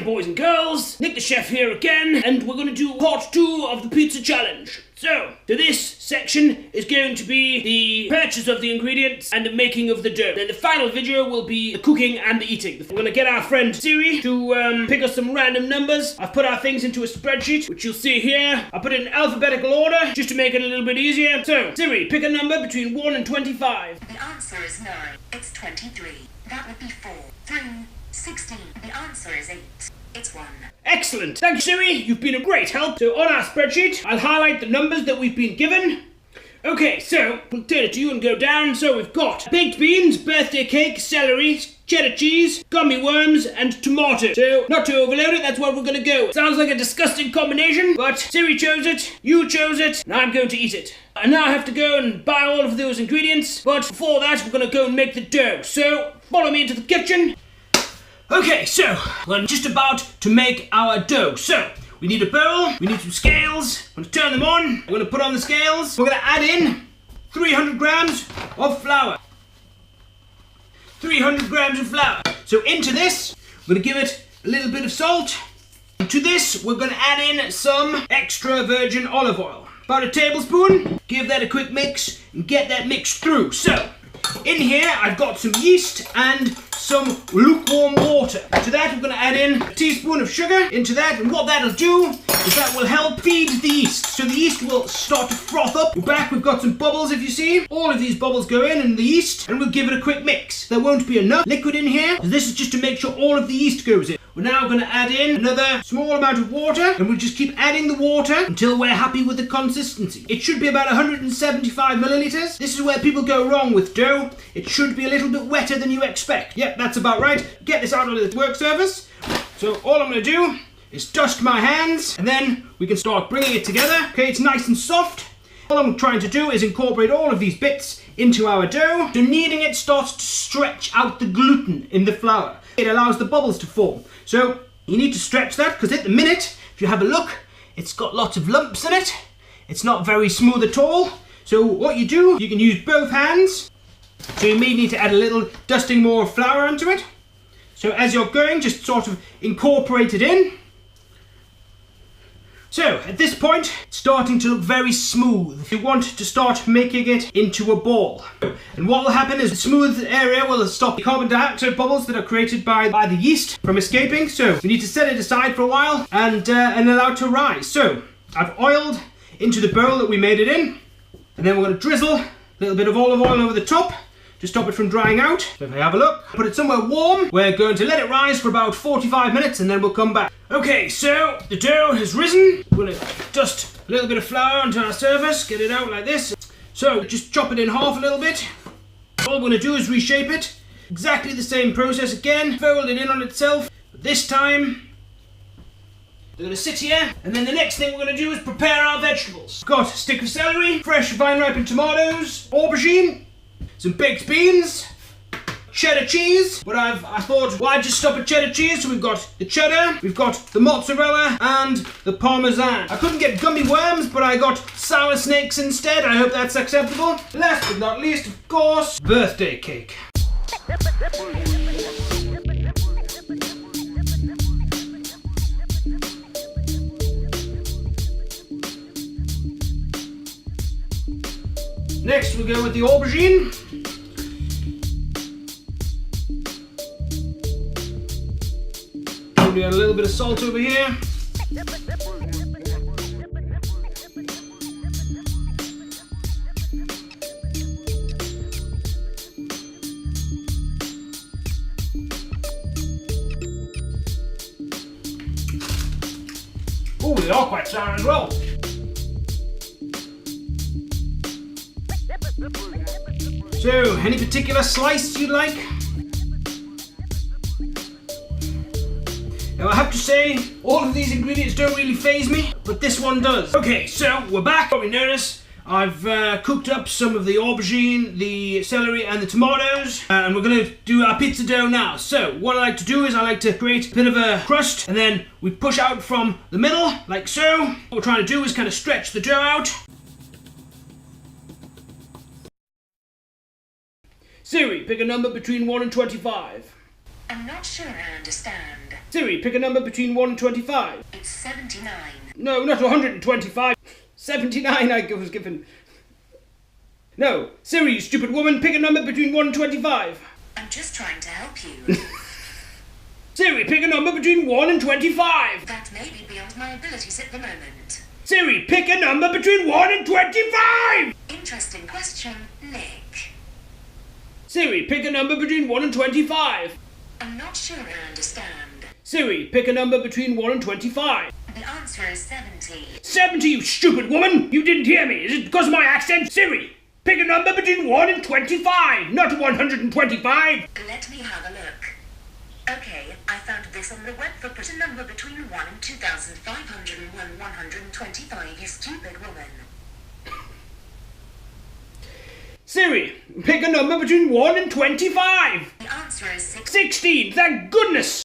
Boys and girls, Nick the Chef here again, and we're going to do part 2 of the pizza challenge. So this section is going to be the purchase of the ingredients and the making of the dough. Then the final video will be the cooking and the eating. We're going to get our friend Siri to pick us some random numbers. I've put our things into a spreadsheet, which you'll see here. I put it in alphabetical order, just to make it a little bit easier. So, Siri, pick a number between 1 and 25. The answer is 9. It's 23. That would be 4. 3. 16. The answer is 8. It's 1. Excellent. Thank you, Siri. You've been a great help. So on our spreadsheet, I'll highlight the numbers that we've been given. Okay, so we'll turn it to you and go down. So we've got baked beans, birthday cake, celery, cheddar cheese, gummy worms, and tomato. So not to overload it, that's what we're going to go with. Sounds like a disgusting combination, but Siri chose it, you chose it, and I'm going to eat it. I now have to go and buy all of those ingredients, but before that, we're going to go and make the dough. So follow me into the kitchen. Okay, so we're just about to make our dough. So we need a bowl, we need some scales. I'm going to turn them on. I'm going to put on the scales. We're going to add in 300 grams of flour. 300 grams of flour. So into this, we're going to give it a little bit of salt. And to this, we're going to add in some extra virgin olive oil. About a tablespoon. Give that a quick mix and get that mixed through. So in here, I've got some yeast and some lukewarm water. To that, we're going to add in a teaspoon of sugar into that, and what that'll do is that will help feed the yeast. So the yeast will start to froth up. Back, we've got some bubbles, if you see. All of these bubbles go in the yeast, and we'll give it a quick mix. There won't be enough liquid in here. This is just to make sure all of the yeast goes in. We're now going to add in another small amount of water, and we'll just keep adding the water until we're happy with the consistency. It should be about 175 milliliters. This is where people go wrong with dough. It should be a little bit wetter than you expect. Yep, that's about right. Get this out of the work surface. So all I'm going to do is dust my hands, and then we can start bringing it together. Okay, it's nice and soft. All I'm trying to do is incorporate all of these bits into our dough. So kneading it starts to stretch out the gluten in the flour. It allows the bubbles to form. So you need to stretch that, because at the minute, if you have a look, it's got lots of lumps in it. It's not very smooth at all. So what you do, you can use both hands. So you may need to add a little dusting more flour onto it. So as you're going, just sort of incorporate it in. So at this point, it's starting to look very smooth. You want to start making it into a ball. And what will happen is the smooth area will stop the carbon dioxide bubbles that are created by the yeast from escaping. So we need to set it aside for a while and allow it to rise. So I've oiled into the bowl that we made it in. And then we're going to drizzle a little bit of olive oil over the top to stop it from drying out. So if I have a look, put it somewhere warm. We're going to let it rise for about 45 minutes and then we'll come back. Okay, so the dough has risen. We're going to dust a little bit of flour onto our surface, get it out like this. So just chop it in half a little bit. All we're going to do is reshape it. Exactly the same process again. Fold it in on itself. But this time, they're going to sit here, and then the next thing we're going to do is prepare our vegetables. We've got a stick of celery, fresh vine-ripened tomatoes, aubergine, some baked beans, cheddar cheese. But I thought, why just stop at cheddar cheese? So we've got the cheddar, we've got the mozzarella, and the parmesan. I couldn't get gummy worms, but I got sour snakes instead. I hope that's acceptable. Last but not least, of course, birthday cake. Next, we'll go with the aubergine. We got a little bit of salt over here. Oh, they are quite sour as well. So, any particular slice you'd like? Now I have to say, all of these ingredients don't really faze me, but this one does. Okay, so we're back. Probably notice I've cooked up some of the aubergine, the celery, and the tomatoes, and we're going to do our pizza dough now. So, what I like to do is I like to create a bit of a crust, and then we push out from the middle, like so. What we're trying to do is kind of stretch the dough out. Siri, pick a number between 1 and 25. I'm not sure I understand. Siri, pick a number between 1 and 25. It's 79. No, not 125. 79 I was given. No, Siri, you stupid woman, pick a number between 1 and 25. I'm just trying to help you. Siri, pick a number between 1 and 25. That may be beyond my abilities at the moment. Siri, pick a number between 1 and 25. Interesting question, Nick. Siri, pick a number between 1 and 25. I'm not sure I understand. Siri, pick a number between 1 and 25. The answer is 70. 70, you stupid woman! You didn't hear me. Is it because of my accent? Siri, pick a number between 1 and 25, not 125. Let me have a look. Okay, I found this on the web for put a number between 1 and 2,501 125, you stupid woman. Siri, pick a number between 1 and 25. The answer is 16, thank goodness!